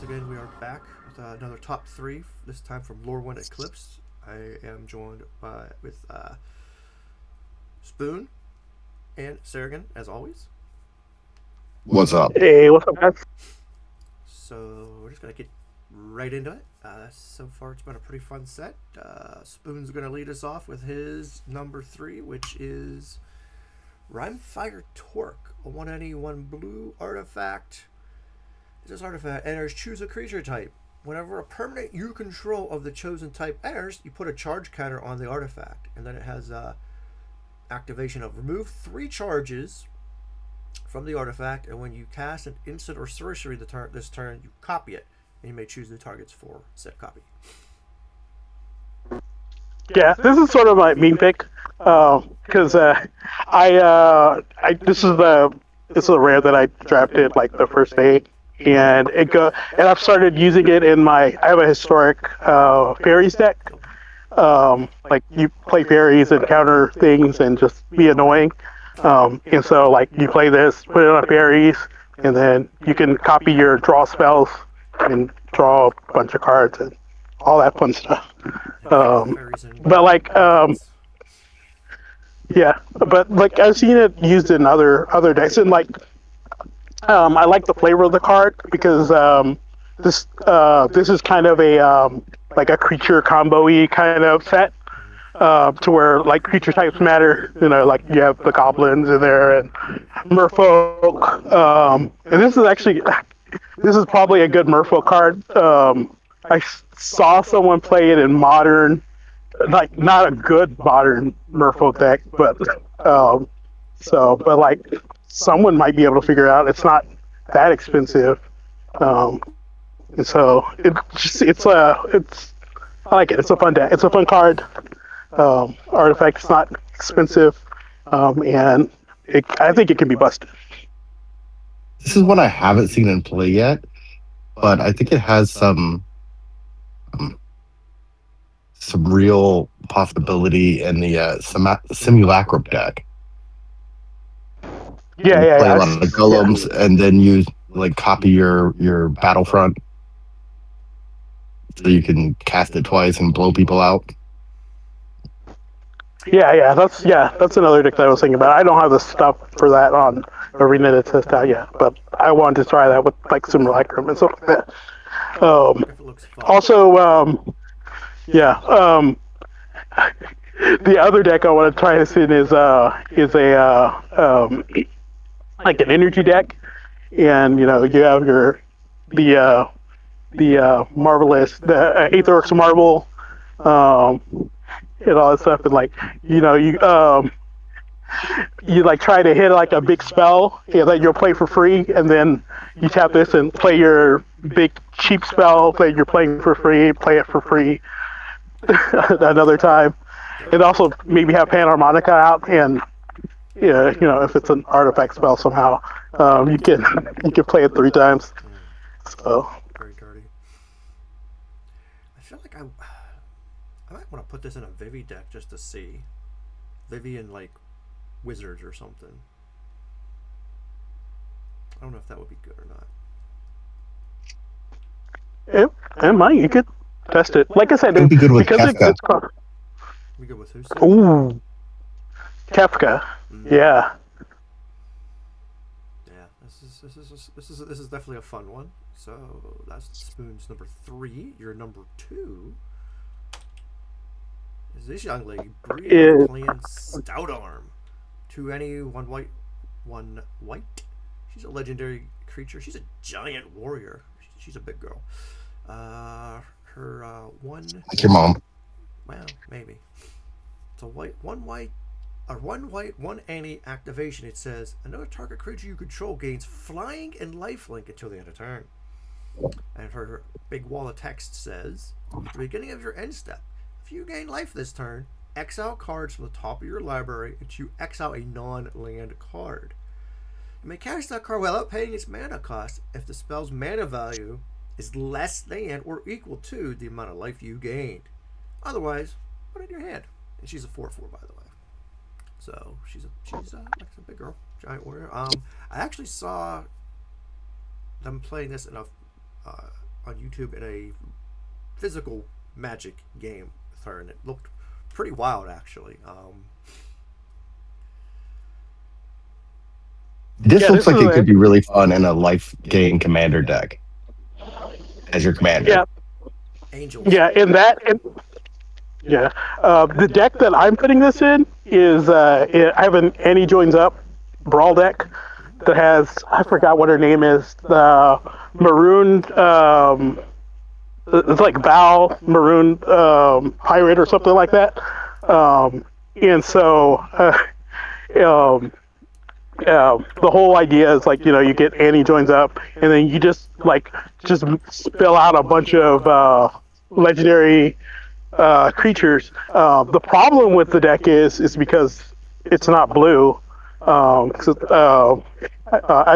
again, we are back with another top three. This time from Lorwyn Eclipsed. I am joined with Spoon and Seragyn, as always. What's up? Hey, what's up, guys? So we're just gonna get right into it. So far, it's been a pretty fun set. Spoon's gonna lead us off with his number three, which is Rimefire Torque, a 1/1 blue artifact. This artifact enters, choose a creature type. Whenever a permanent you control of the chosen type enters, you put a charge counter on the artifact. And then it has activation of remove 3 charges from the artifact, and when you cast an instant or sorcery this turn, you copy it. And you may choose new targets for said copy. Yeah, this is sort of my main pick because I this is a rare that I drafted like the first day, and I've started using it in I have a historic fairies deck. Like you play fairies and counter things and just be annoying. And so like you play this, put it on fairies, and then you can copy your draw spells and draw a bunch of cards and all that fun stuff. But like, yeah, but like I've seen it used in other decks, and like, I like the flavor of the card because this is kind of a like a creature combo-y kind of set. To where like creature types matter, like you have the goblins in there and merfolk. And this is probably a good merfolk card. I saw someone play it in modern, like not a good modern merfolk deck, but but like someone might be able to figure it out. It's not that expensive, and so it's I like it. It's a fun deck. It's a fun card. Artifact is not expensive, and I think it can be busted. This is one I haven't seen in play yet, but I think it has um, some real possibility in the simulacrum deck. Yeah, You yeah, play a yeah, lot of golems, and then you like copy your battlefront, so you can cast it twice and blow people out. That's another deck that I was thinking about. I don't have the stuff for that on Arena to test out yet, but I wanted to try that with like Simulacrum and stuff like that. If it looks fun. Also, yeah, the other deck I want to try this in is a like an energy deck, and you have the uh, marvelous the Aetherworks Marvel, um, and all that stuff, and like you like try to hit like a big spell that you'll play for free, and then you tap this and play your big cheap spell that you're playing for free, play it for free another time, and also maybe have Panharmonica out, and yeah, if it's an artifact spell somehow, you can play it 3 times. So Very dirty. I feel like I might want to put this in a Vivi deck just to see. Vivi and like wizards or something. I don't know if that would be good or not. and Mike, you could test it. Like I said, It would be good with because Kefka. We good with who? ooh, Kefka. Yeah. Yeah, this is definitely a fun one. So that's Spoon's number 3. Your number 2 is this young lady, Bre of Clan Stoutarm. 2 any, 1 white, 1 white. She's a legendary creature. She's a giant warrior. She's a big girl. Her one. Like your mom. Well, maybe. It's a one white, 1 any activation. It says another target creature you control gains flying and lifelink until the end of turn. And her big wall of text says, at the beginning of your end step, if you gain life this turn, exile cards from the top of your library until you exile a non-land card. You may cast that card without paying its mana cost if the spell's mana value is less than or equal to the amount of life you gained. Otherwise, put it in your hand. And she's a 4/4, by the way. So she's like a big girl, giant warrior. I actually saw them playing this in a on YouTube in a physical Magic game turn. It looked pretty wild, actually. This looks like it could be really fun in a life gain commander deck as your commander. Yeah. Angels. Yeah, the deck that I'm putting this in is I have an Annie Joins Up Brawl deck that has, I forgot what her name is, the maroon, it's like Val Maroon Pirate or something like that. And so the whole idea is like, you get Annie Joins Up, and then you just spill out a bunch of legendary creatures. The problem with the deck is because it's not blue. I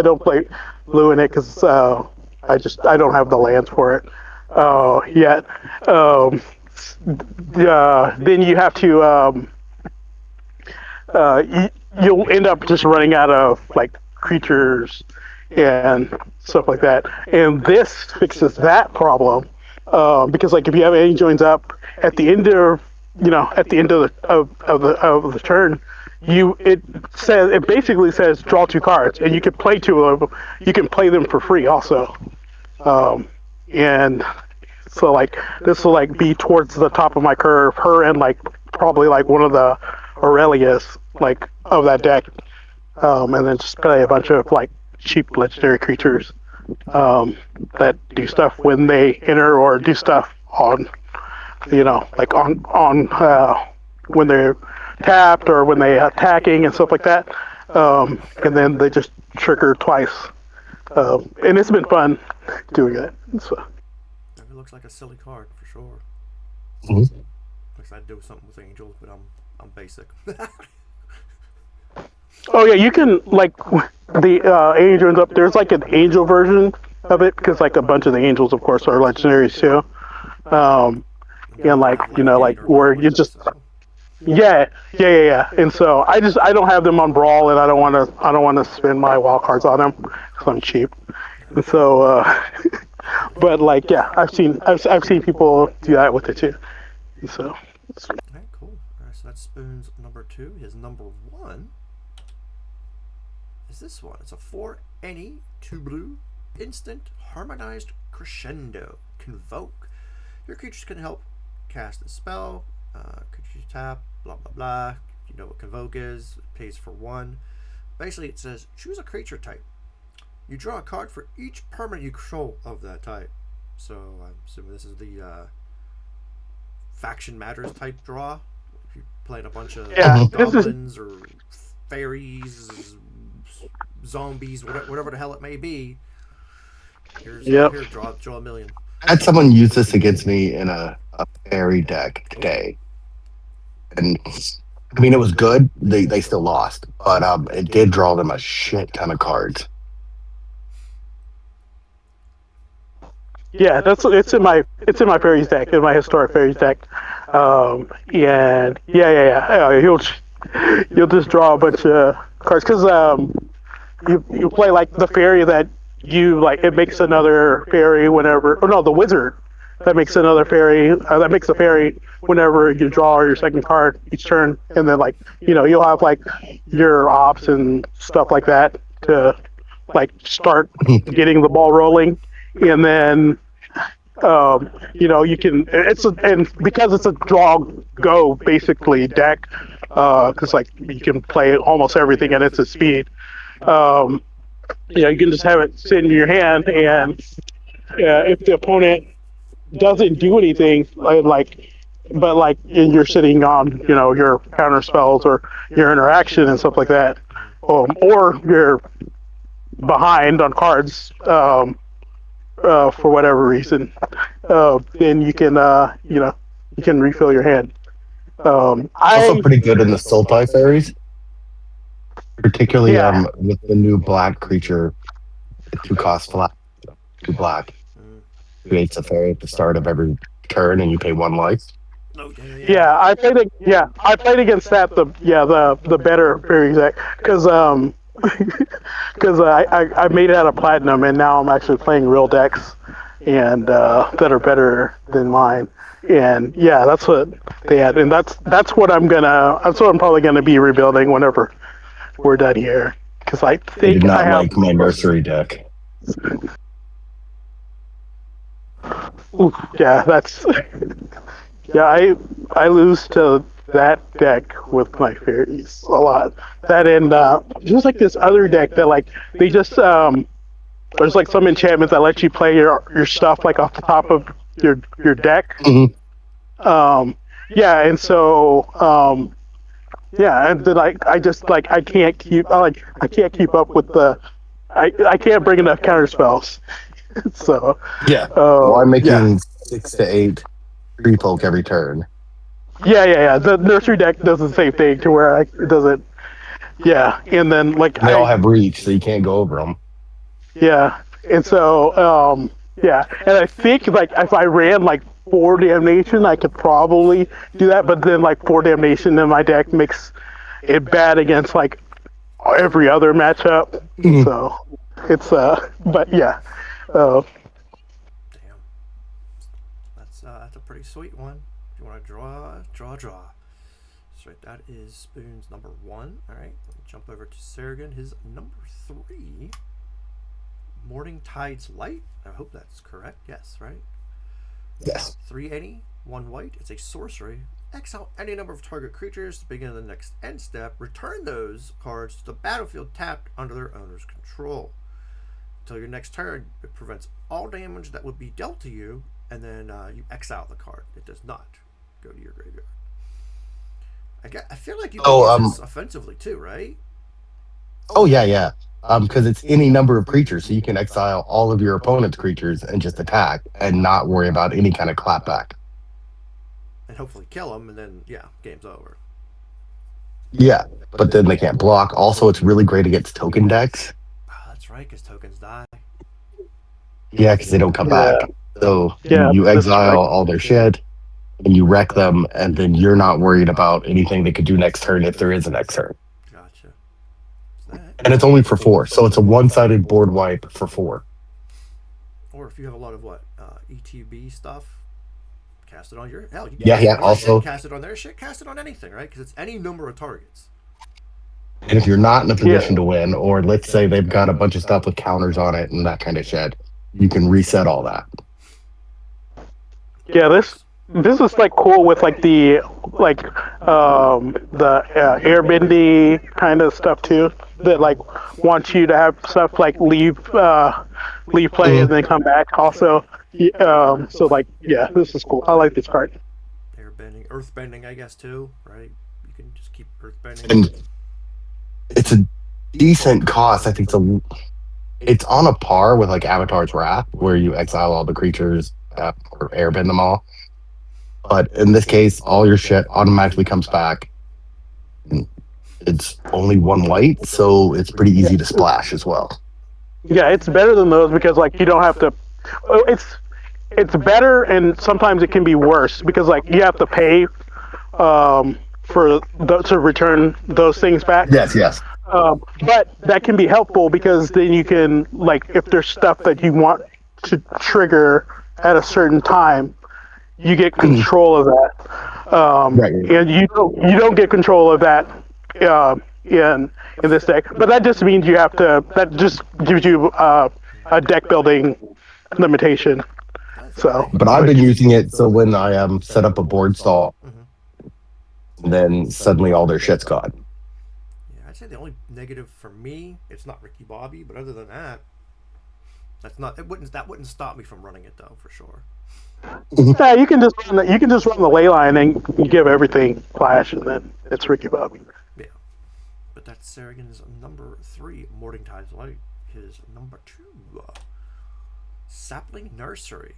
don't play blue in it because I don't have the lands for it yet. Then you have to you'll end up just running out of like creatures and stuff like that. And this fixes that problem because like if you have any joins up at the end of the turn, it basically says draw 2 cards, and you can play 2 of them. You can play them for free also, and so like this will like be towards the top of my curve. Her and like probably like one of the Aurelias like of that deck, and then just play a bunch of like cheap legendary creatures that do stuff when they enter or do stuff on like on when they're tapped or when they're attacking and stuff like that, and then they just trigger twice, and it's been fun doing it. So. It looks like a silly card for sure. Mm-hmm. Looks like I'd do something with angels, but I'm basic. Oh yeah, you can like the angels up. There's like an angel version of it because like a bunch of the angels, of course, are legendaries too. And like like where you just yeah. And so I don't have them on Brawl, and I don't want to spend my wild cards on them because I'm cheap. And so, but like yeah, I've seen people do that with it too. And so. Alright, cool. Alright, so that's Spoon's number 2. His number 1 is this one. It's a 4 any 2 blue instant Harmonized Crescendo. Convoke. Your creatures can help cast a spell. Creatures tap. Blah blah blah. You know what Convoke is. It pays for 1. Basically, it says choose a creature type. You draw a card for each permanent you control of that type. So I'm assuming this is the Faction Matters type draw. If you're playing a bunch of goblins or fairies, zombies, whatever the hell it may be. Here, draw a million. I had someone use this against me in a fairy deck today, and I mean it was good. They still lost, but it did draw them a shit ton of cards. Yeah, it's in my fairies deck, in my historic fairies deck, and you'll just draw a bunch of cards because you play like the fairy that you like. It makes another fairy whenever, or no, the wizard that makes another fairy that makes a fairy whenever you draw your second card each turn, and then like you'll have like your ops and stuff like that to like start getting the ball rolling. And then, you can. And because it's a draw go basically deck, because like you can play almost everything at its speed. You can just have it sit in your hand, and if the opponent doesn't do anything, but you're sitting on your counter spells or your interaction and stuff like that, or you're behind on cards. For whatever reason, then you can you can refill your hand. Also pretty good in the Sultai fairies, particularly with the new black creature, the 2 cost flat, 2 black, creates a fairy at the start of every turn, and you pay 1 life. Yeah, I played against that the better fairies deck because I made it out of platinum, and now I'm actually playing real decks. and that are better than mine. And yeah, that's what they had, and that's what I'm probably gonna be rebuilding whenever we're done here, because I I did think I not have. like my nursery deck. Oof, yeah, that's yeah. I lose to that deck with my fairies a lot. That and there's like this other deck that like they just there's like some enchantments that let you play your stuff like off the top of your deck. Mhm. Um, yeah, and so yeah, and then I just like I can't keep up with the I can't bring enough counter spells. So Yeah. Well, I'm yeah. making 6 to 8 free poke every turn. Yeah. The nursery deck does the same thing to where it doesn't. Yeah, and then like And they all have reach, so you can't go over them. yeah, and so yeah, and I think like if I ran like 4 damnation, I could probably do that. But then like 4 damnation in my deck makes it bad against like every other matchup. Mhm. So it's but yeah, Damn. That's a pretty sweet one. If you want to draw. So right, that is Spoon's number 1. All right, let me jump over to Seragyn. His number 3, Morningtide's Light. I hope that's correct. Yes, right. Yes. 3 any, 1 white. It's a sorcery. Exile any number of target creatures to begin the next end step. Return those cards to the battlefield tapped under their owner's control. Until your next turn, it prevents all damage that would be dealt to you, and then you exile the card. It does not go to your graveyard. I feel like you can Oh, use this offensively too, right? oh yeah, yeah. Because it's any number of creatures, so you can exile all of your opponent's creatures and just attack and not worry about any kind of clapback. And hopefully kill them, and then yeah, game's over. Yeah, but then they can't block. Also, it's really great against token decks. Oh, that's right, because tokens die. Yeah, because they don't come yeah, back. So yeah, you that's exile right. all their shit and you wreck them, and then you're not worried about anything they could do next turn if there is a next turn. Gotcha. Is that? And it's only for 4, so it's a one-sided board wipe for 4. Or if you have a lot of ETB stuff, cast it on your hell. You Yeah, cast it yeah. on your shit, Also, cast it on their shit, cast it on anything, right? Because it's any number of targets. and if you're not in a Yeah, position to win, or let's say they've got a bunch of stuff with counters on it and that kind of shit, you can reset all that. yeah. This is like cool with like the airbending kind of stuff too. That like wants you to have stuff like leave play and Mhm. then come back. Also, so like yeah, this is cool. I like this card. Airbending, earthbending, I guess too, right? You can just keep earthbending. And it's a decent cost. I think it's on a par with like Avatar's Wrath, where you exile all the creatures or airbend them all. But in this case, all your shit automatically comes back. It's only 1 white, so it's pretty easy to splash as well. Yeah, it's better than those because like you don't have to. It's better and sometimes it can be worse because like you have to pay to return those things back. Yes, yes. But that can be helpful because then you can like if there's stuff that you want to trigger at a certain time, you get Mhm. control of that, Right. and you don't get control of that uh, in this deck. But that just means you have to. That just gives you a deck building limitation. That's So, okay. But I've been using it so when I set up a board stall, then suddenly all their shit's gone. Yeah, I'd say the only negative for me, it's not Ricky Bobby, but other than that, that wouldn't stop me from running it though, for sure. yeah, you can just run the ley line and you give everything flash, and then it's Ricky Bobby. Yeah. But that's Seragyn's number 3, Morningtide's Light. His number 2, Sapling Nursery.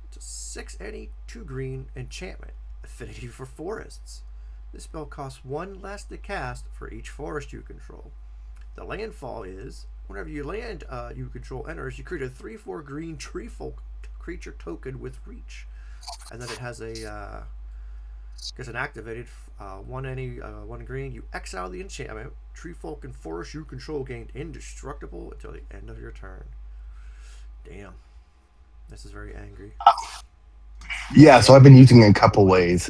It's a 6 any, 2 green enchantment. Affinity for forests. This spell costs 1 less to cast for each forest you control. The landfall is whenever you land you control enters, you create a 3/4 green tree folk creature token with reach. And then it has gets an activated 1 any, 1 green. You exile the enchantment. Tree folk and forest you control gain indestructible until the end of your turn. Damn. This is very angry. Yeah, so I've been using it in a couple ways.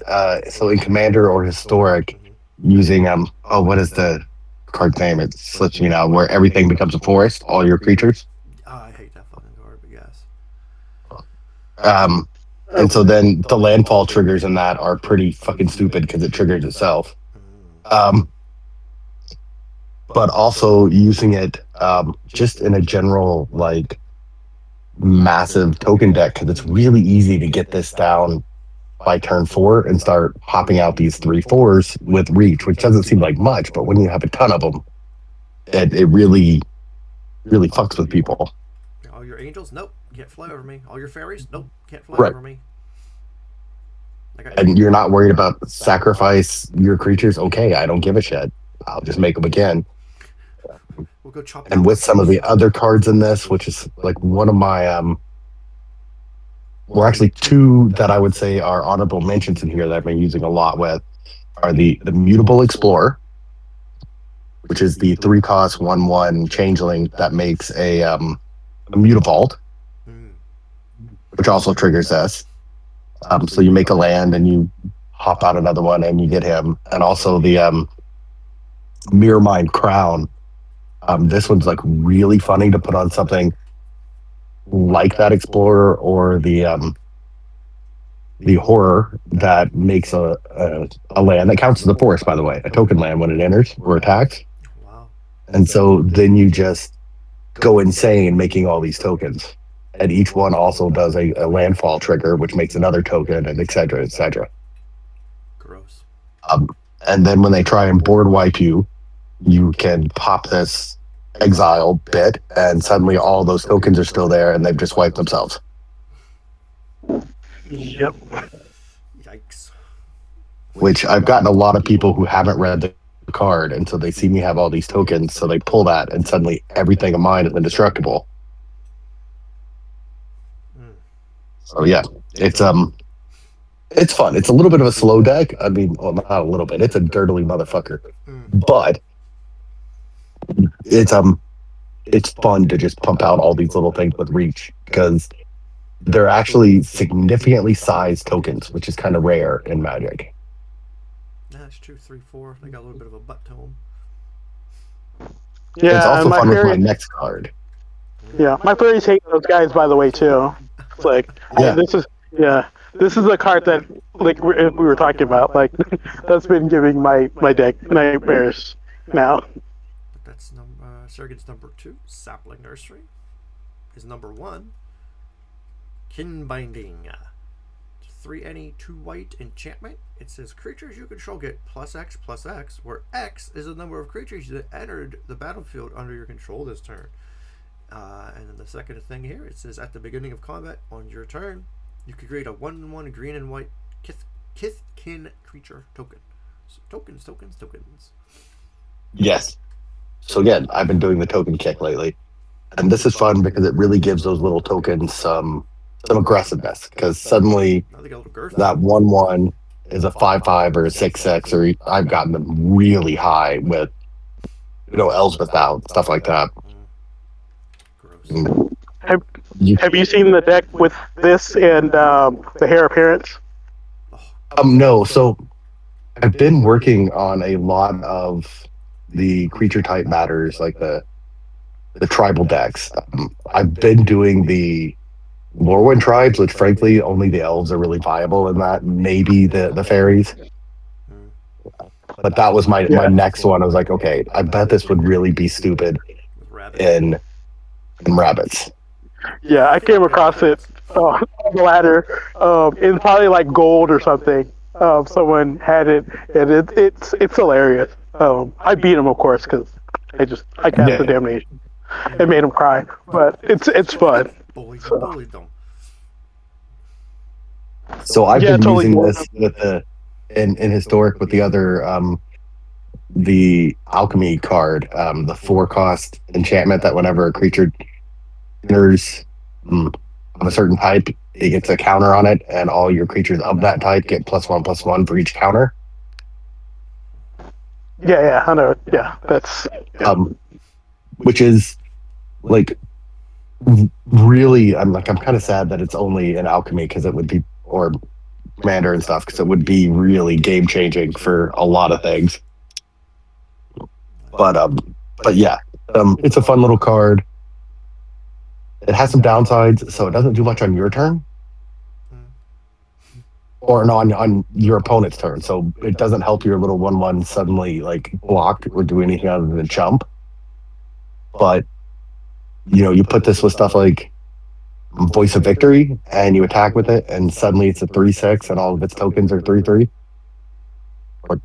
So in Commander or Historic, Mm-hmm. using oh, what is the card name? It slips me now. Where everything becomes a forest, all your creatures. Oh, I hate that fucking card, but yes. Um, and so then the landfall triggers in that are pretty fucking stupid because it triggers itself. Mm. Um, but also using it just in a general like massive token deck because it's really easy to get this down by turn 4 and start popping out these 3/4s with reach, which doesn't seem like much, but when you have a ton of them, it really fucks with people. All your angels, nope, can't fly over me. All your fairies, nope, can't fly Right. over me. And you're not worried about sacrifice your creatures. Okay, I don't give a shit. I'll just make them again. We'll go chop down And their with some of base. the other cards in this, which is like one of my well, actually two that I would say are honorable mentions in here that I've been using a lot with are the Mutable Explorer, which is the 3 cost 1/1 changeling that makes a Mutavault, Mm. which also triggers this. So you make a land and you hop out another one and you get him. And also the Mirror Mind Crown. This one's like really funny to put on something like that Explorer or the Horror that makes a land that counts as a forest, by the way, a token land when it enters or attacks. Wow. And so then you just go insane making all these tokens. And each one also does a landfall trigger, which makes another token, and et cetera, et cetera. Gross. Um, and then when they try and board wipe you, you can pop this exile bit, and suddenly all those tokens are still there, and they've just wiped themselves. Yep. Yikes. Which I've gotten a lot of people who haven't read the card, and so they see me have all these tokens, so they pull that, and suddenly everything of mine is indestructible. Mm. So yeah, it's it's fun. It's a little bit of a slow deck. I mean, well, not a little bit. It's a dirtily motherfucker, Mm. but it's it's fun to just pump out all these little things with reach because they're actually significantly sized tokens, which is kind of rare in Magic. That's 2, 3, 4. They got a little bit of a butt to them. It's Yeah, and also my fun with my fairies. next card. Yeah, my fairies hate those guys, by the way, too. It's like Yeah, this is yeah, this is a card that like we were talking about. Like that's been giving my deck nightmares now. But that's Seragyn's number 2. Sapling Nursery is number 1. Kindinding. 3 any 2 white enchantment. It says creatures you control get +X/+X, where X is the number of creatures that entered the battlefield under your control this turn. And then the second thing here, it says at the beginning of combat on your turn, you can create a 1/1 green and white Kithkin creature token. So tokens. yes. So again, I've been doing the token kick lately, and this is fun because it really gives those little tokens some aggressiveness. Because suddenly Now they got a little girth. that 1/1 is a 5/5 or a 6/6, or I've gotten them really high with Elspeth out stuff like that. Gross. And Have you, Have you seen the deck with this and the hair appearance? Oh, no, so I've been working on a lot of the creature type matters, like the tribal decks. I've been doing the Lorwyn tribes, which frankly only the elves are really viable in that. Maybe the fairies, mm. but that was my Yeah. next one. I was like, okay, I bet this would really be stupid With rabbit. in rabbits. Yeah, I came across it on the ladder in probably like gold or something. Someone had it, and it's hilarious. I beat him, of course, because I cast the Yeah. damnation and made him cry. But it's fun. Bullied them. So I've Yeah, been totally. using this with the in historic with the other the alchemy card, the 4 cost enchantment that whenever a creature enters of a certain type, it gets a counter on it, and all your creatures of that type get +1/+1 for each counter. Yeah, I know. Yeah, that's yeah. Which is like really, I'm kind of sad that it's only an alchemy because it would be, or commander and stuff, because it would be really game changing for a lot of things. But but yeah, it's a fun little card. It has some downsides, so it doesn't do much on your turn, Mm. or no, on your opponent's turn. So it doesn't help your little 1/1 suddenly like block or do anything other than jump. But you put this with stuff like Voice of Victory, and you attack with it, and suddenly it's a 3/6, and all of its tokens are 3/3, or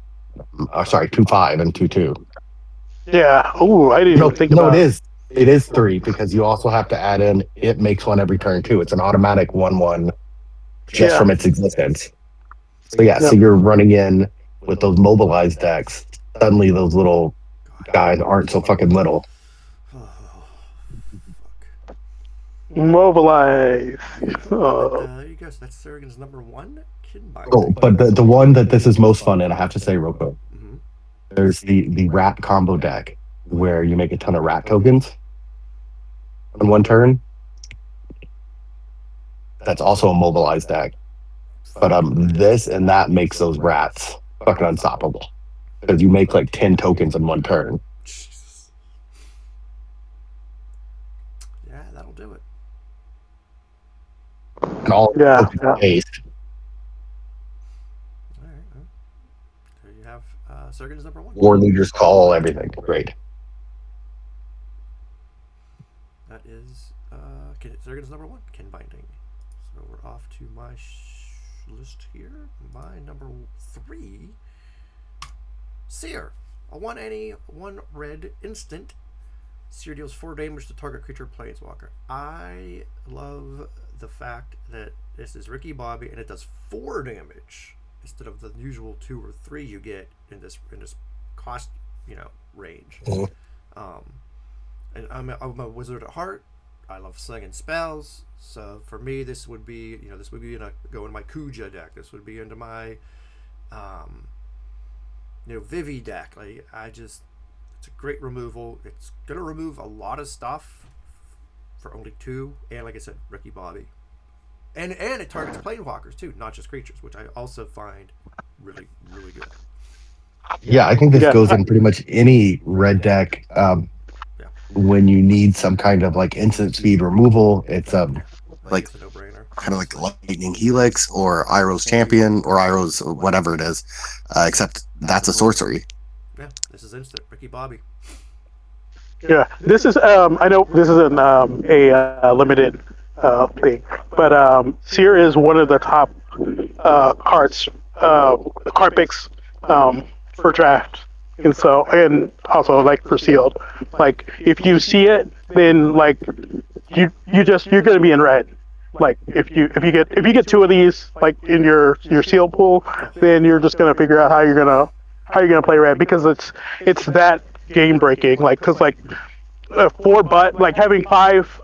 sorry, 2/5 and 2/2. Yeah. Oh, I didn't even No, think no, it about. is. It is three because you also have to add in it makes one every turn too. It's an automatic 1/1 just Yeah. from its existence. So yeah, so Yep. you're running in with those mobilized decks. Suddenly those little guys aren't so fucking little. Oh, fuck. Mobilize. But Oh, there you go. So that's Seragyn's number one, Oh, Kindinding. but the one that this is most fun in, I have to say real quick, Mm-hmm. there's the rat combo deck where you make a ton of rat tokens on one turn. That's also a mobilized deck. But this and that makes those rats fucking unstoppable because you make like 10 tokens in one turn, Jesus. Yeah, that'll do it. and all yeah. tokens Yeah. based. All right. Well, there you have Seragyn's number one. War leaders call everything. Great. That is Seragyn's number one, Kindinding. So we're off to my list here. My number three, Sear. A 1 any, 1 red instant. Sear deals 4 damage to target creature planeswalker. I love the fact that this is Ricky Bobby and it does 4 damage instead of the usual 2 or 3 you get in this cost range. Mhm. And I'm a wizard at heart. I love slinging spells. So for me, this would be go in my Kuja deck. This would be into my Vivi deck. Like it's a great removal. It's gonna remove a lot of stuff for only 2, and like I said, Ricky Bobby, and it targets planewalkers too, not just creatures, which I also find really really good. Yeah, I think this Yeah. goes in pretty much any red deck. Yeah, When you need some kind of like instant speed removal, it's yeah. I think like it's a no brainer. kind of like Lightning Helix or Iroh's Champion or Iroh's whatever it is, except that's a sorcery. Yeah, this is instant Ricky Bobby. Yeah. This is. I know this isn't a limited thing, but Sear is one of the top cards, card picks for draft, and also like for sealed. Like if you see it, then like you're gonna be in red. Like if you get 2 of these like in your seal pool, then you're just gonna figure out how you're gonna play red because it's that game breaking. Like because like 4 but like having 5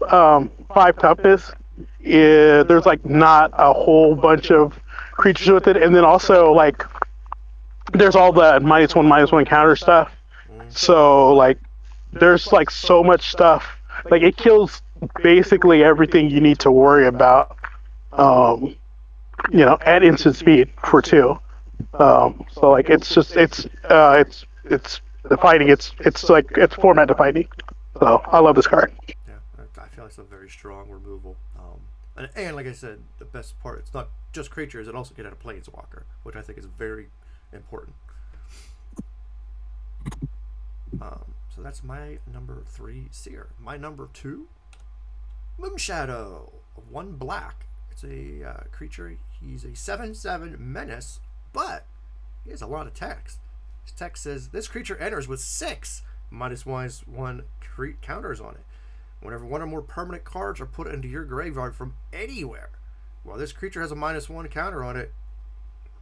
toughness, there's like not a whole bunch of creatures with it, and then also like there's all the -1/-1 counter stuff. So like there's like so much stuff. Like it kills basically everything you need to worry about. Um, at instant speed for 2. So like it's defining. It's like it's format defining. So I love this card. Yeah, I feel like it's a very strong removal. And like I said, the best part, it's not just creatures, it also can add a planeswalker, which I think is very important. So that's my number 3, Sear. My number 2, Moonshadow. 1 black. It's a creature. He's a 7/7 menace, but he has a lot of text. His text says, this creature enters with 6 -1 counters on it. Whenever 1 or more permanent cards are put into your graveyard from anywhere, while this creature has a -1 counter on it,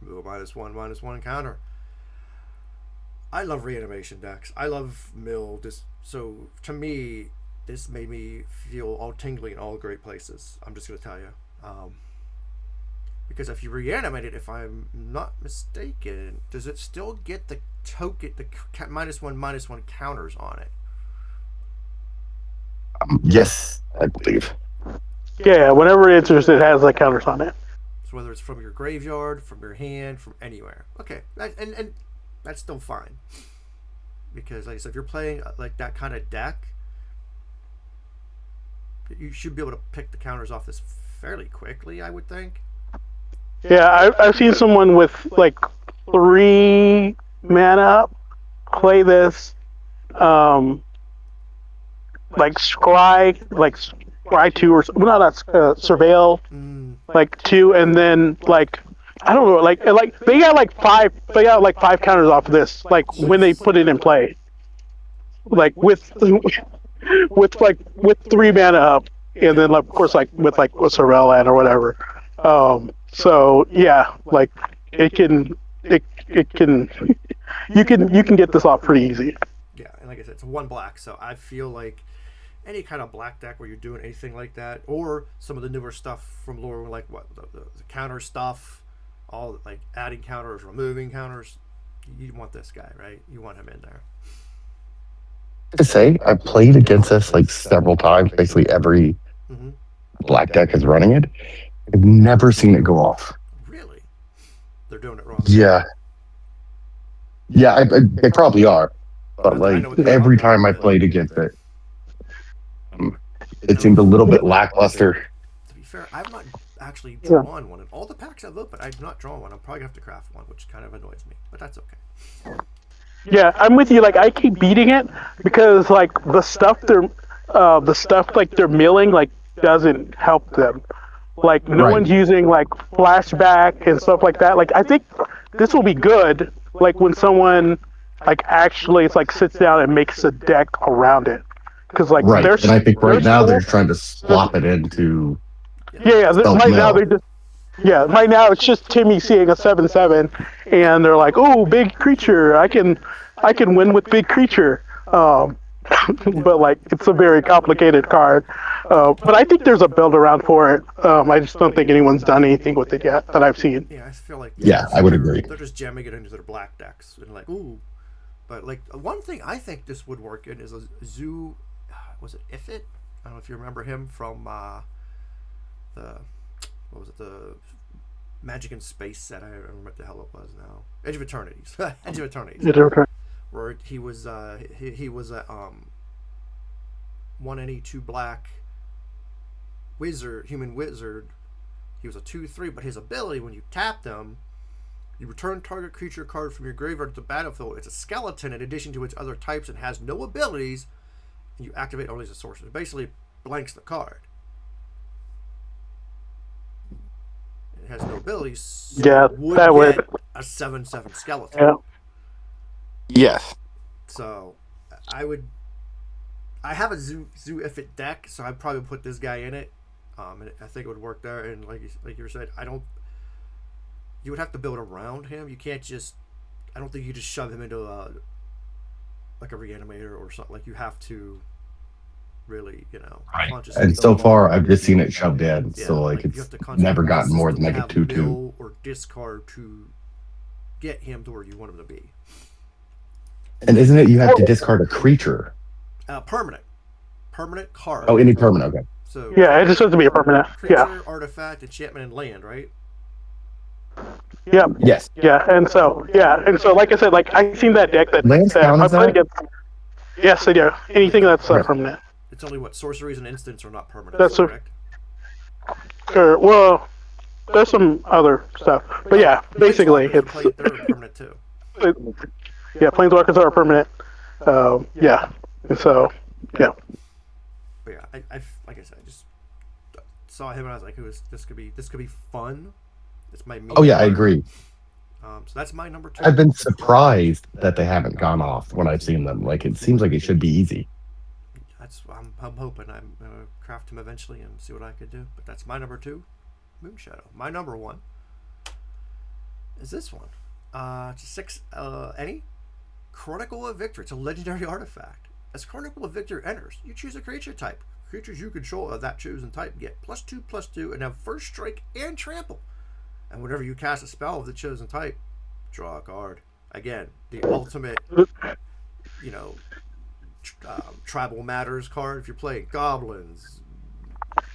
remove a -1/-1 counter. I love reanimation decks. I love mill. So to me, this made me feel all tingly in all great places. I'm just gonna tell you, because if you reanimate it, if I'm not mistaken, does it still get the token, the -1/-1 counters on it? Yes, I believe. Yeah, whenever it enters, it has like counters on it. So whether it's from your graveyard, from your hand, from anywhere. Okay, and that's still fine. Because like I said, if you're playing like that kind of deck, you should be able to pick the counters off this fairly quickly, I would think. Yeah, I've seen someone with like 3 mana play this, um, like scry 2 or well, not surveil like 2, and then like I don't know, like they got like 5 counters off of this, like when they put it in play, like with 3 mana up, and then like, of course like with surveil land or whatever. So yeah, like it can you can get this off pretty easy. Yeah, and like I said, it's one black, so I feel like any kind of black deck where you're doing anything like that, or some of the newer stuff from Lorwyn, like what the counter stuff, all like adding counters, removing counters, you want this guy, right? You want him in there. To say, I played against this like several times. Basically, every Mm-hmm. black deck is running it. I've never seen it go off. Really? They're doing it wrong. Yeah, they probably are. But like every time I played against it, it seemed a little bit lackluster. To be fair, I've not actually drawn one. In all the packs I've opened, I've not drawn one. I'm probably gonna have to craft one, which kind of annoys me, but that's okay. Yeah, I'm with you. Like I keep beating it because like the stuff like they're milling like doesn't help them. Like no one's using like flashback and stuff like that. Like I think this will be good. Like when someone like actually it's like sits down and makes a deck around it. Because like right, and I think right now they're trying to swap it into. Yeah. Right now they're just. Yeah, right now it's just Timmy seeing a 7/7, and they're like, "Oh, big creature! I can win with big creature." But like, it's a very complicated card. But I think there's a build around for it. I just don't think anyone's done anything with it yet that I've seen. Yeah, I feel like I would agree. They're just jamming it into their black decks and like, ooh. But like one thing I think this would work in is a Zoo. Was it Ifit? I don't know if you remember him from the. What was it, the Magic in Space set? I don't remember what the hell it was now. Edge of Eternities. Edge of Eternities. Where he was he was a 1/2 black wizard, human wizard. He was a 2/3, but his ability, when you tapped him, you return target creature card from your graveyard to the battlefield. It's a skeleton in addition to its other types and has no abilities. And you activate only as a sorcerer. It basically blanks the card. It has no abilities. So yeah, that would a 7/7 skeleton. Yeah. Yes. So I have a Zoo Ifit deck, so I'd probably put this guy in it. And I think it would work there. And like you said, you would have to build around him. You can't just. I don't think you just shove him into like a reanimator or something. Like you have to. Really, consciously. And so far, I've just seen it shoved in, so like it's never gotten more than like a 2/2. Or discard to get him to where you want him to be. And isn't it you have to discard a creature? Permanent card. Oh, any permanent. Okay. So yeah, it just has to be a permanent. Creature, artifact, enchantment, and land, right? Yeah. Yes. Yeah, and so like I said, like I've seen that deck that I played against. Yes, they do. Anything that's permanent. It's only what sorceries and instants are not permanent. That's correct. Sure. Well, there's some other stuff, but yeah, basically it's. They're permanent too. Yeah, planeswalkers are permanent. Yeah, and so yeah. But yeah, I like I said, I just saw him and I was like, this could be fun. It's my. Oh yeah, I agree. So that's my number 2. I've been surprised that they haven't gone off when I've seen them. Like it seems like it should be easy. I'm hoping I'm gonna craft him eventually and see what I could do. But that's my number 2, Moonshadow. My number 1 is this one. It's a 6 any Chronicle of Victory. It's a legendary artifact. As Chronicle of Victory enters, you choose a creature type. Creatures you control of that chosen type get +2/+2 and have first strike and trample. And whenever you cast a spell of the chosen type, draw a card. Again, the ultimate, tribal matters card. If you're playing goblins,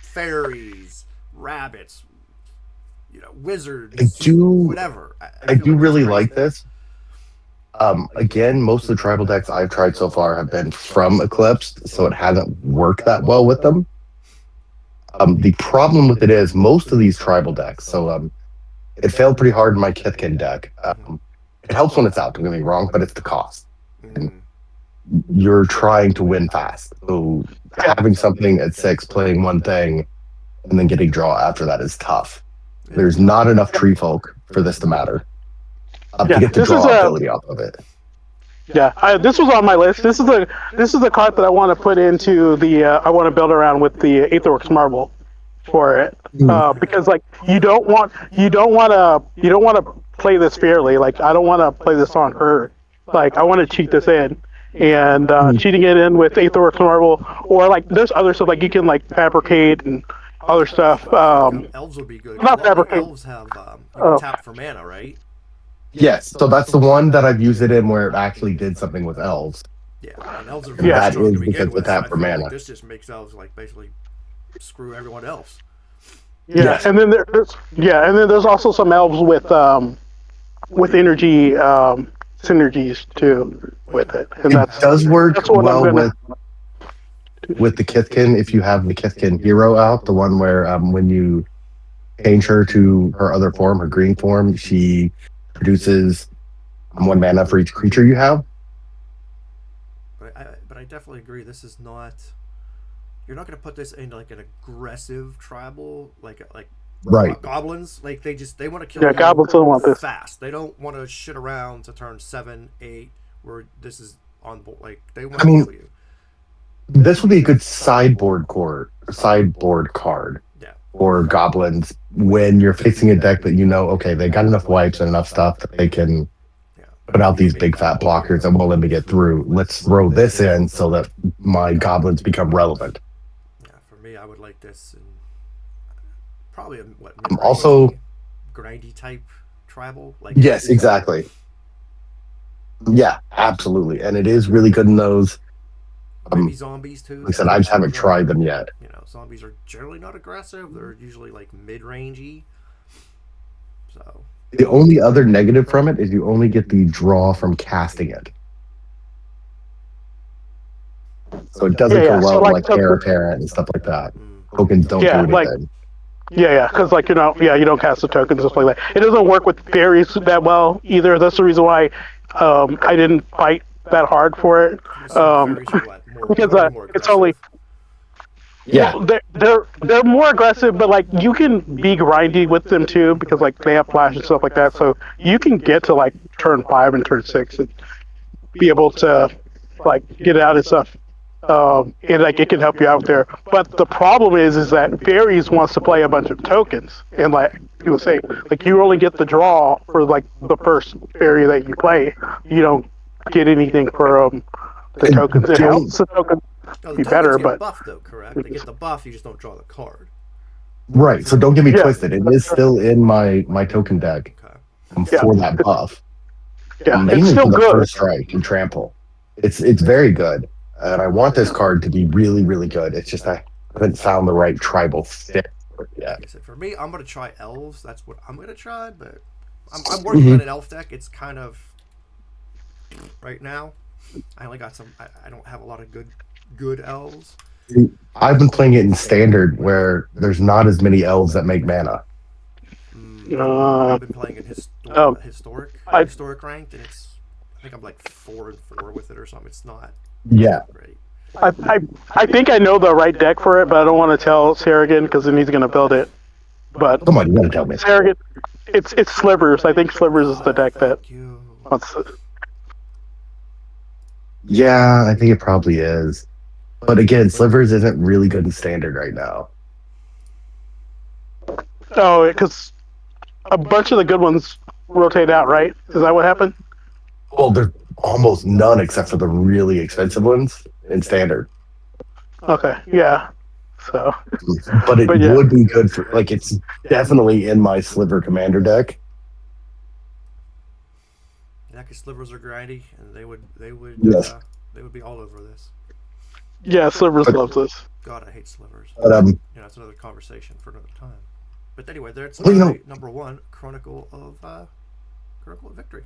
fairies, rabbits, I wizards, do whatever. I feel do like that's really great. like this. Again, most of the tribal decks I've tried so far have been from Eclipsed, so it hasn't worked that well with them. The problem with it is most of these tribal decks. It failed pretty hard in my Kithkin deck. It helps when it's out. Don't get me wrong, but it's the cost. And you're trying to win fast. So having something at 6, playing one thing, and then getting draw after that is tough. There's not enough tree folk for this to matter. To get the draw ability off of it. Yeah, this was on my list. This is the card that I want to put into the. I want to build around with the Aetherworks Marble for it, because like you don't want to play this fairly. Like I don't want to play this on her. Like I want to cheat this in, and cheating it in with Aetherworks Marble, or like there's other stuff like you can like fabricate and other stuff. Elves would be good. Not fabricate. Elves have you can tap for mana, right? Yes, so that's the one that I've used it in where it actually did something with elves. Yeah, and elves are very that strong is to begin because with. of tap So for I feel mana. like this just makes elves like basically screw everyone else. Yeah, Yes. and then there's also some elves with energy synergies too with it, and It does work that's what well I'm gonna. with the Kithkin if you have the Kithkin hero out, the one where when you change her to her other form, her green form, she produces 1 mana for each creature you have. But I definitely agree. This is not. You're not going to put this in like an aggressive tribal like Right. goblins. Like they want to kill Yeah, you goblins don't want this. fast. They don't want to shit around to turn 7, 8 where this is on board. Like they want I to mean, kill you. This would be a good sideboard card Yeah. for goblins when you're facing a deck that okay, they got enough wipes and enough stuff that they can Yeah. put out these big fat blockers and won't let me get through. Let's throw this in so that my goblins become relevant. Yeah. For me, I would like this and probably a Also, grindy type tribal. Like yes, exactly. Yeah, absolutely, and it is really good in those. maybe zombies too. Like I said, I just haven't tried them yet. Zombies are generally not aggressive. They're usually like mid-rangey. So The only other negative from it is you only get the draw from casting it. So it doesn't go well with like Heir Apparent and stuff like that. Tokens don't do anything. Because like you don't cast the tokens and stuff like that. It doesn't work with fairies that well either. That's the reason why I didn't fight that hard for it. Because it's only. Yeah, well, they're more aggressive, but like you can be grindy with them too because like they have flash and stuff like that. So you can get to like turn 5 and turn 6 and be able to like get out and stuff. And like it can help you out there. But the problem is that fairies wants to play a bunch of tokens, and like people say, like you only get the draw for like the first fairy that you play. You don't get anything for the tokens. It helps the tokens be better, get but buff though, correct? They get the buff. You just don't draw the card. right. So don't get me twisted. It is still in my token deck for that buff. Yeah, mainly it's still for the good. first strike and trample. It's very good, and I want this card to be really, really good. It's just I haven't found the right tribal fit for it yet. Like I said, for me, I'm gonna try elves. That's what I'm gonna try. But I'm working on an elf deck. It's kind of right now. I only got some. I don't have a lot of good elves. I've been playing it in standard where there's not as many elves that make mana. I've been playing in historic ranked, and I think I'm like 4-4 with it or something. It's not great. I think I know the right deck for it, but I don't want to tell Seragyn because then he's going to build it. But come on, you gotta tell me. Seragyn, it's Slivers. I think Slivers is the deck that wants to. Yeah, I think it probably is. But again, Slivers isn't really good in standard right now. Oh, because a bunch of the good ones rotate out, right? Is that what happened? Well, there's almost none except for the really expensive ones in standard. Okay, yeah. So, but it would be good for like it's definitely in my Sliver Commander deck. Yeah, because Slivers are grindy, and they would Yes. they would be all over this. Yeah, Slivers loves this. God, I hate slivers. But That's another conversation for another time. But anyway, that's well, my number one, Chronicle of Victory.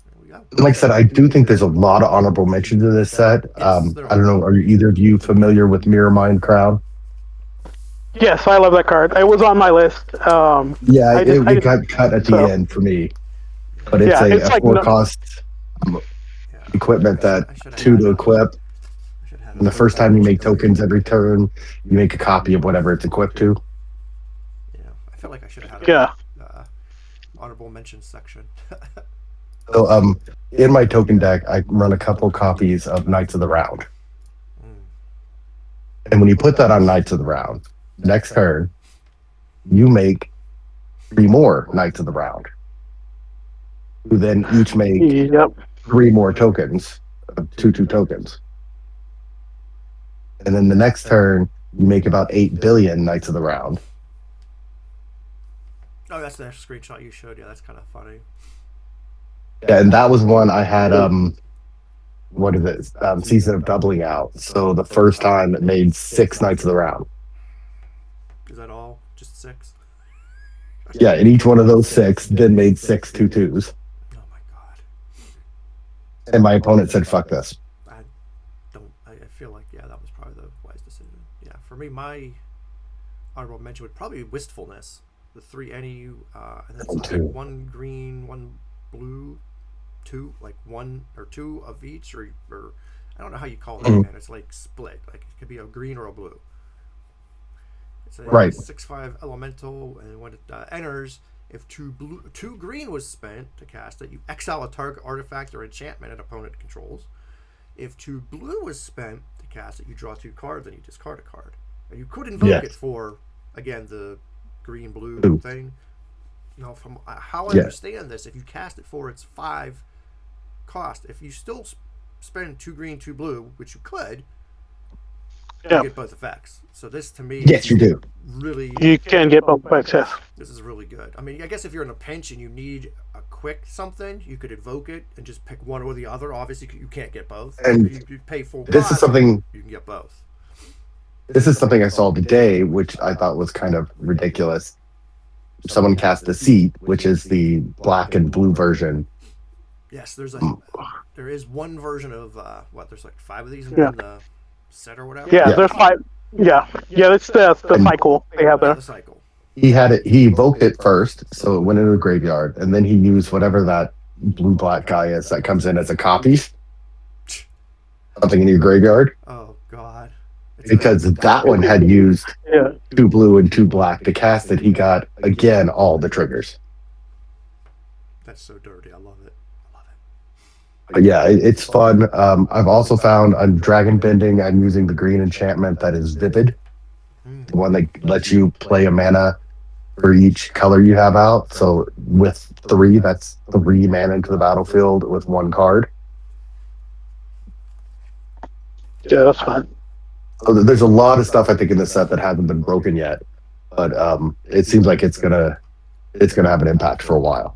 There we go. like I said, I do think there's a lot of honorable mentions in this set. Yes, there I don't know, are either of you familiar with Mirror Mind Crown? Yes, I love that card. It was on my list. Yeah, it got didn't- cut at the so, end for me, but it's Yeah, a it's like four no, cost Yeah. equipment that I should have two had to it. equip. I should have had And the it. first time you make tokens every turn, you make a copy of whatever it's equipped to. Yeah, I feel like I should have had yeah. a honorable mention section. So, in my token deck, I run a couple copies of Knights of the Round. And when you put that on Knights of the Round, next turn, you make 3 more Knights of the Round, who then each make Yep. 3 more tokens, 2 tokens. And then the next turn, you make about 8 billion Knights of the Round. Oh, that's the screenshot you showed. Yeah, that's kind of funny. Yeah, and that was one I had, what is it, Season of Doubling out. So the first time it made 6 Knights of the Round. Is that all? Just 6? Yeah, and each one of those 6 then made 6 2/2s. Oh my god. And my opponent said, fuck this. I feel like, yeah, that was probably the wise decision. Yeah, for me, my honorable mention would probably be Wistfulness. The 3 NEU, and then it's like 1 green, 1 blue, 2, like 1 or 2 of each, or I don't know how you call it, man. It's like split. Like it could be a green or a blue. It's a 6/5 elemental, and when it enters, if 2 green was spent to cast it, you exile a target artifact or enchantment an opponent controls. If 2 blue was spent to cast it, you draw 2 cards and you discard a card. And you could invoke it for, again, the green blue thing. From how I understand this, if you cast it for its 5 cost, if you still spend 2 green, 2 blue, which you could, you get both effects. So this, to me, yes, you do. Really, you can get both effects. Yes, this is really good. I mean, I guess if you're in a pinch and you need a quick something, you could invoke it and just pick one or the other. Obviously, you can't get both. And you pay full this cost, is something you can get both. This is something I saw today, which I thought was kind of ridiculous. Someone cast the Seat, which is the black and blue version. Yes, there is one version of there's like 5 of these in the set or whatever. Yeah, there's 5. Yeah, it's the cycle they have there. The cycle. He had it. He evoked it first, so it went into the graveyard, and then he used whatever that blue-black guy is that comes in as a copy. Something in your graveyard. Oh God. Because that one had used 2 blue and 2 black to cast it. He got, again, all the triggers. That's so dirty. I love it. But yeah, it's fun. I've also found on Dragon Bending, I'm using the green enchantment that is Vivid. The one that lets you play a mana for each color you have out. So with 3, that's 3 mana into the battlefield with 1 card. Yeah, that's fun. So there's a lot of stuff I think in this set that hasn't been broken yet, but it seems like it's gonna have an impact for a while.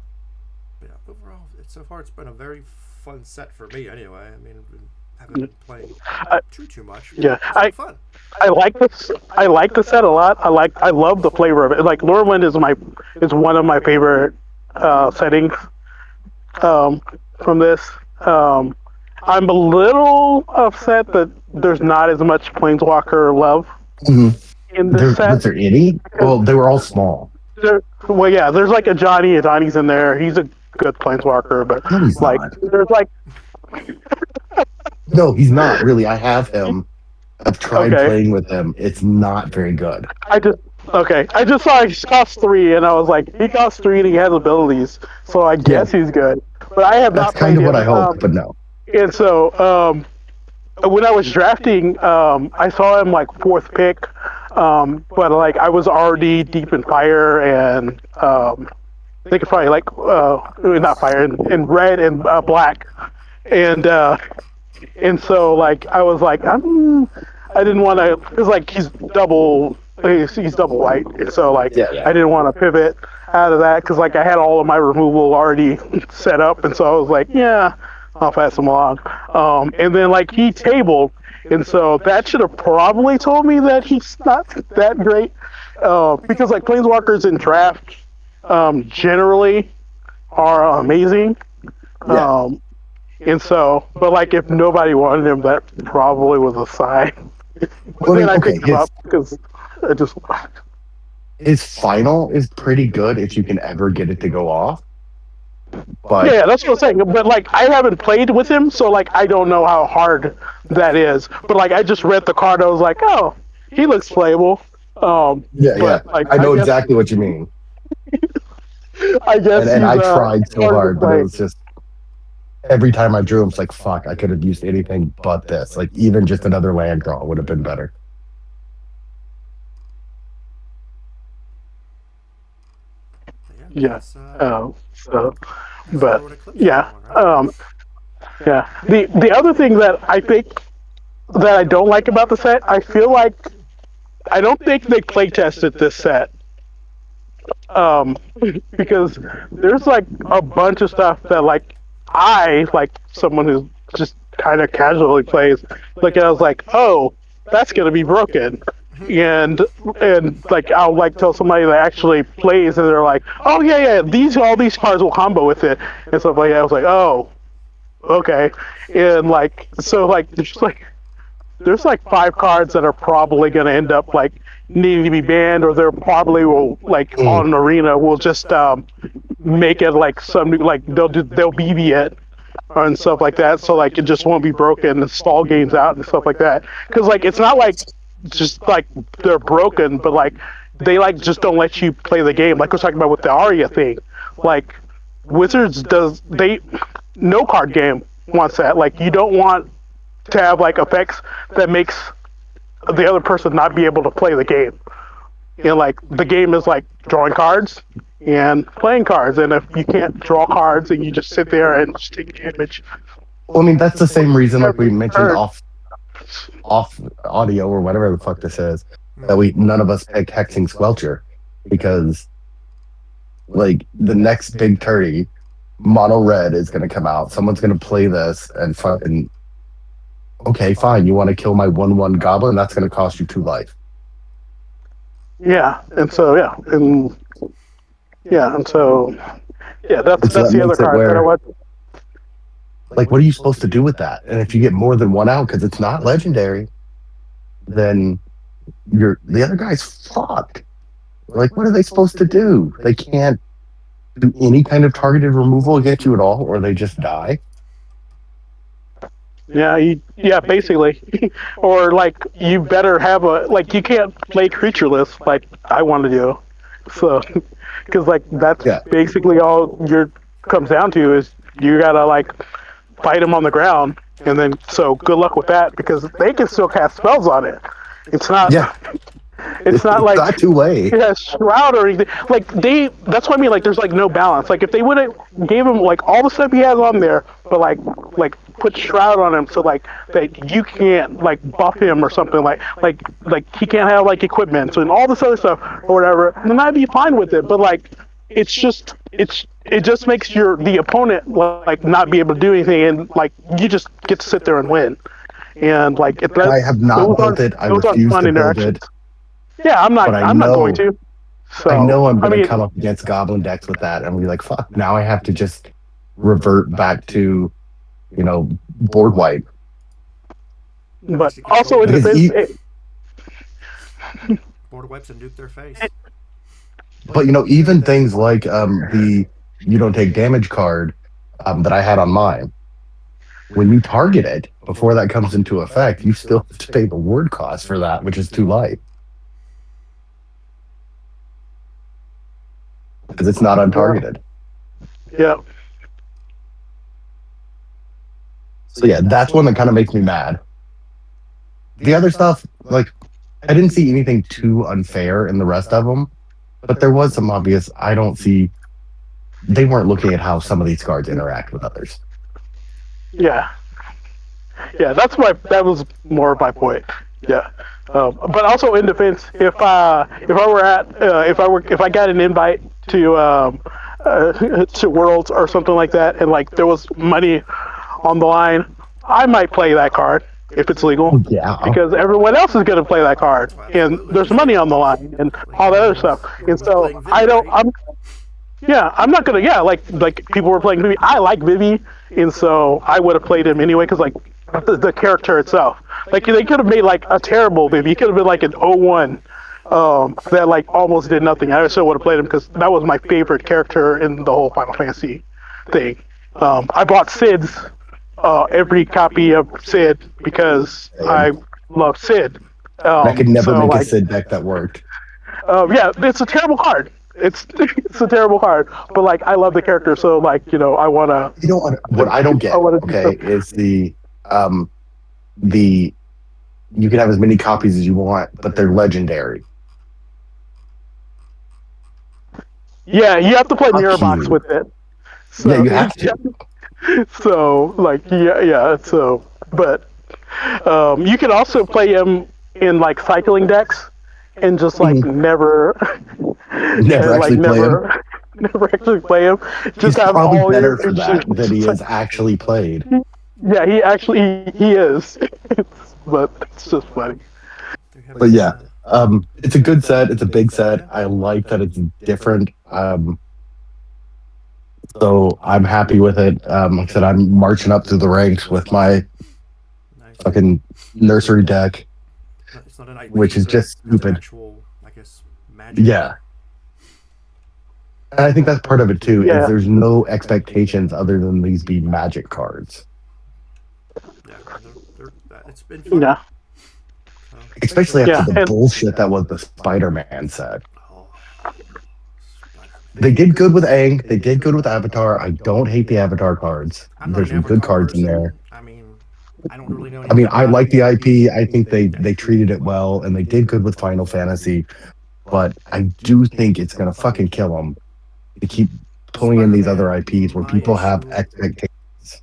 Yeah, overall, so far it's been a very fun set for me. Anyway, I mean, I haven't been playing too much. Yeah, it's fun. I like this. I like the set a lot. I love the flavor of it. Like Lorwyn is one of my favorite settings from this. I'm a little upset that there's not as much Planeswalker love in this set. Was there any? Well, they were all small. There's like a Johnny. Johnny's in there. He's a good Planeswalker, but no, he's like, not. there's like. No, he's not really. I have him. I've tried playing with him. It's not very good. I just saw he costs 3, and I was like, he costs 3 and he has abilities, so I guess he's good. But I have not played him. That's kind of what I hoped, but no. And so, when I was drafting, I saw him like 4th pick, but like I was already deep in fire and I think it's probably like not fire in red and black, and so like I was like I didn't want to, because like he's double white, so like I didn't want to pivot out of that because like I had all of my removal already set up, and so I was like, yeah, I'll pass him along. And then like he tabled, And so that should have probably told me that he's not that great. Because like Planeswalkers in draft generally are amazing. Yeah. And so, but like if nobody wanted him, that probably was a sign. But Well, I then mean, I okay, picked him up because I just, his final is pretty good if you can ever get it to go off. yeah, But yeah, that's what I'm saying. But like I haven't played with him, so like I don't know how hard that is. But like I just read the card, I was like, oh, he looks playable. yeah, But like I know exactly what you mean. I guess And he's I tried so hard to hard, but it play. was just every time I drew him, it's like fuck. I could have used anything but this. Like even just another land draw would have been better. Yeah. That's, So, that's but Lorwyn Eclipsed yeah, going, right? yeah. The other thing that I think that I don't like about the set, I feel like I don't think they play tested this set. Um, because there's like a bunch of stuff that like I like someone who just kind of casually plays. Like I was like, oh, that's gonna be broken. And like I'll like tell somebody that actually plays and they're like, oh yeah, all these cards will combo with it and stuff like that. I was like, oh, okay. And like so like there's like 5 cards that are probably going to end up like needing to be banned, or they're probably will like Mm. on arena will just make it like some like they'll BB it and stuff like that, so like it just won't be broken and stall games out and stuff like that. Because like it's not like just like they're broken, but like they like just don't let you play the game. Like we're talking about with the Arya thing, like Wizards does they no card game wants that. Like you don't want to have like effects that makes the other person not be able to play the game. And like the game is like drawing cards and playing cards, and if you can't draw cards and you just sit there and just take damage, Well, I mean, that's the same reason, like we every mentioned turn. off audio or whatever the fuck this is, that Mhm. we none of us picked Hexing Squelcher because like the next big turdy, mono red is going to come out. Someone's going to play this and fucking okay, fine. You want to kill my 1/1 goblin? That's going to cost you 2 life. Yeah, and so and so And so that's that the other makes it card that I where want. like what are you supposed to do with that? And if you get more than one out because it's not legendary, then the other guy's fucked. Like what are they supposed to do? They can't do any kind of targeted removal against you at all, or they just die. Yeah, basically, or like you better have a like you can't play creatureless like I want to do, so because like that's Yeah, basically all your comes down to is you gotta like fight them on the ground, and then so good luck with that because they can still cast spells on it. It's not yeah. it's not It's like not too late. yeah, shroud or anything. Like that's what I mean. Like there's like no balance. Like if they would have gave him like all the stuff he has on there, but like put shroud on him so like that you can't like buff him or something like he can't have like equipment and all this other stuff or whatever, then I'd be fine with it. But like it just makes the opponent like not be able to do anything, and like you just get to sit there and win. And like I have not built it. I those aren't refuse fun to build interactions. it. Yeah, But I'm not going to. I So know I'm I going to mean, come up against goblin decks with that, and be like, fuck. Now I have to just revert back to, board wipe. but also in Because defense, Board wipes and nuke their face. but even things like the you don't take damage card that I had on mine. When you target it before that comes into effect, you still have to pay the word cost for that, which is 2 life because it's not untargeted. yeah, So yeah, that's one that kind of makes me mad. The other stuff, like I didn't see anything too unfair in the rest of them, but there was some obvious. I don't see. They weren't looking at how some of these cards interact with others. yeah, that was more of my point. Yeah, but also in defense, if I were at if I got an invite to Worlds or something like that, and like there was money on the line, I might play that card if it's legal, Yeah. because everyone else is going to play that card, Oh, and absolutely. there's money on the line and Like all that other everyone stuff. was, And everyone was so playing I Vivi, don't. right? I'm not gonna. Yeah, like people were playing Vivi. I like Vivi, and so I would have played him anyway because like the character itself. Like they could have made like a terrible Vivi. He could have been like an 0-1 that like almost did nothing. I still would have played him because that was my favorite character in the whole Final Fantasy thing. I bought Sid's every copy of Sid because I love Sid. And I could never So make a like, Sid deck that worked. yeah, it's a terrible card. It's a terrible card, but like I love the character, so like I wanna You know what I don't I get, wanna do okay, stuff. is the you can have as many copies as you want, but they're legendary. Yeah, you have to play Fuck Mirror Box you. with it. Yeah, So you have to. so like yeah. So but you can also play him in like cycling decks and just like Mhm. never Never and like actually play him. never actually play him. He's Just have probably all better your for that than he is actually played. yeah, he is. But it's just funny. Do you have But any? yeah, it's a good set. It's a big set. I like that it's different. So I'm happy with it. Like I said, I'm marching up through the ranks with my Nice. fucking nursery deck, It's not an IP, which is but just it's an stupid. actual, I guess, magic. Yeah. And I think that's part of it too, is Yeah, there's no expectations other than these be magic cards. Yeah, it's been fun. yeah, So, Especially especially after yeah, the and bullshit that was the Spider-Man set. oh, They Spider-Man. did good with Aang. They did good with Avatar. I don't hate the Avatar cards. I'm not There's an some good Avatar cards in there. person. I mean, I don't really know I mean, anything I about like him. the IP. I think they treated it well, and they did good with Final Fantasy. But I do think it's gonna fucking kill them to keep pulling in these other Spider-Man. IPs where My people have issue, expectations.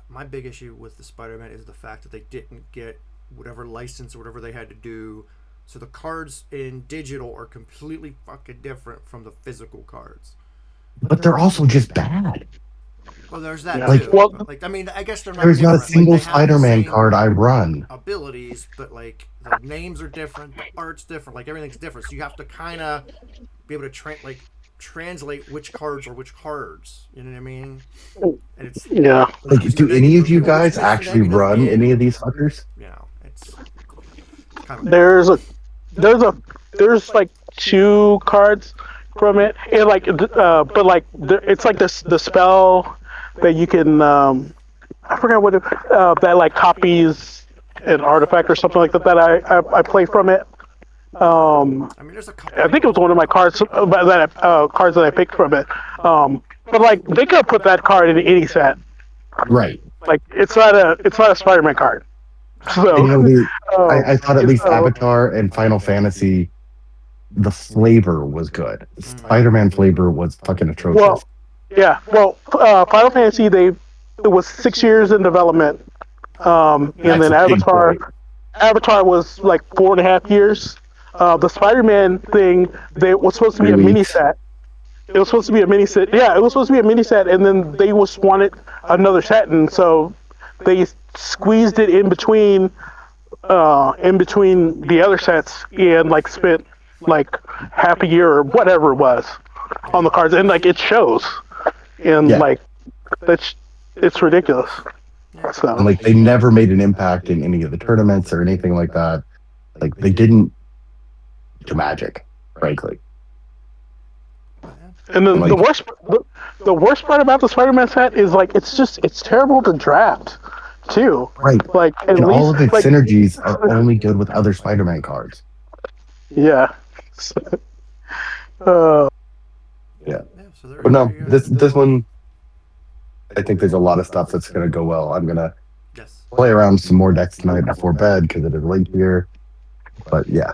my big issue with the Spider-Man is the fact that they didn't get whatever license or whatever they had to do. So the cards in digital are completely fucking different from the physical cards. But they're also just bad. Well, there's that yeah. Like, too. Well, But like, I mean, I guess they're not there's not a different. Like, single they have the Spider-Man card same I run. abilities, but like the names are different, the art's different, like everything's different. So you have to kind of be able to translate which cards are which cards. You know what I mean? And it's yeah, Like, Mr. do any of Negative. you Okay, which guys Mr. actually Negative run any of in? these fuckers? You know, it's kind of a thing. there's a there's a there's like two cards from it, and like but like it's like this the spell that you can I forgot what that like copies an artifact or something like that that I play from it. I mean, there's a I couple. think it was one of my cards cards that I picked from it. But like they could put that card in any set. Right. Like it's not a Spider-Man card. And So I thought at least so Avatar and Final Fantasy, the flavor was good. The Mm. Spider-Man flavor was fucking atrocious. well yeah Final Fantasy it was 6 years in development, and That's then a big boy. Avatar was like 4.5 years. The Spider-Man thing they was supposed to be a mini 3 weeks. set. It was supposed to be a mini set. Yeah, it was supposed to be a mini set, and then they just wanted another set, and so they squeezed it in between the other sets, and like spent like half a year or whatever it was on the cards, and like it shows, and Yeah. like that's it's ridiculous. And So like they never made an impact in any of the tournaments or anything like that. Like they didn't do magic, frankly. and then Like the worst part about the Spider-Man set is like it's terrible to draft too. right. Like at And all of least its like synergies are only good with other Spider-Man cards. yeah. Uh, Yeah. So there, But no, there you go. this one I think there's a lot of stuff that's gonna go well. I'm gonna Yes. play around some more decks tonight before bed because it is late here. But yeah.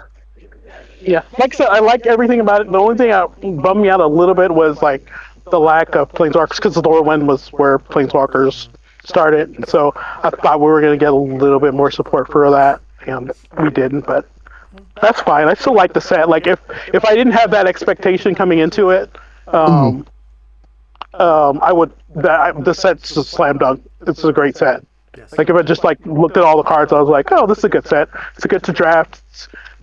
yeah, like I said, I like everything about it. The only thing that bummed me out a little bit was like the lack of planeswalkers, because the Lorwyn was where planeswalkers started. And so I thought we were going to get a little bit more support for that, and we didn't. But that's fine. I still like the set. Like if I didn't have that expectation coming into it, Mhm. I would. The set's a slam dunk. It's a great set. Yeah. Yes. Like if I just like looked at all the cards, I was like, oh, this is a good set. It's good to draft.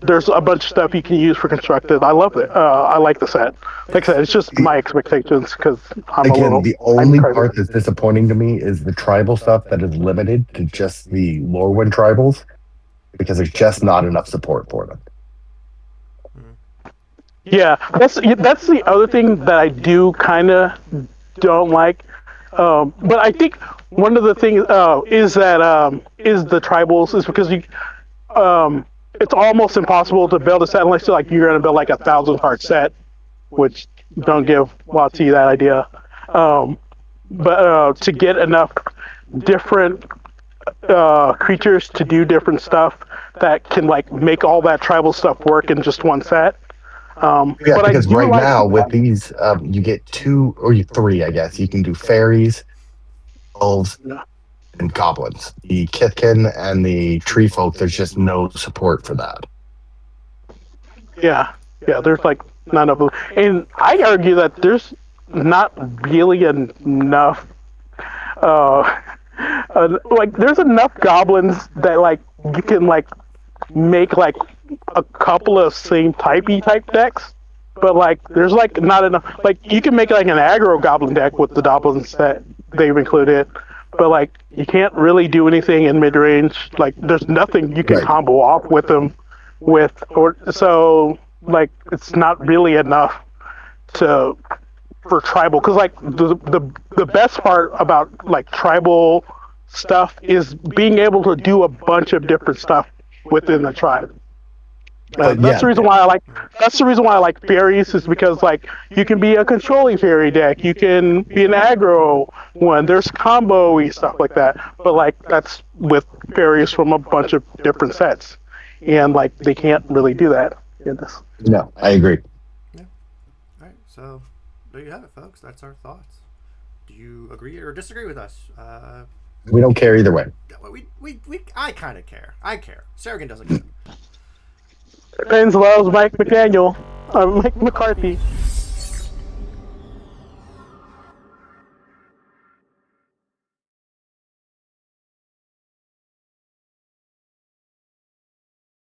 There's a bunch of stuff you can use for constructed. I love it. I like the set. Like I said, it's just my expectations because Again, the I'm only crazy. part that's disappointing to me is the tribal stuff that is limited to just the Lorwyn tribals because there's just not enough support for them. Yeah, that's the other thing that I do kind of don't like. But I think one of the things is that is the tribals is because it's almost impossible to build a set unless you're going to build like 1,000 card set, which don't give WotC that idea. But to get enough different creatures to do different stuff that can like make all that tribal stuff work in just one set. Yeah, But I because do right like. now with these, you get 2 or 3, I guess. You can do fairies, elves, and goblins. The Kithkin and the tree folk, there's just no support for that. Yeah, yeah. There's like none of them, and I argue that there's not really enough. Like there's enough goblins that like you can like make like a couple of same typey type decks, but like there's like not enough. Like you can make like an aggro goblin deck with the goblins that they've included, but like you can't really do anything in mid range. Like there's nothing you can Right. combo off with them with, or so like it's not really enough to for tribal because like the best part about like tribal stuff is being able to do a bunch of different stuff within the tribe. But That's yeah, the reason why I like. That's the reason why I like fairies is because like you can be a controlling fairy deck, you can be an aggro one. There's combo-y stuff like that, but like that's with fairies from a bunch of different sets, and like they can't really do that in this. no, I agree. Yeah. All right. So there you have it, folks. That's our thoughts. Do you agree or disagree with us? We don't care either way. I kind of care. I care. Seragyn doesn't care. Pens loves Mike McDaniel, Mike McCarthy.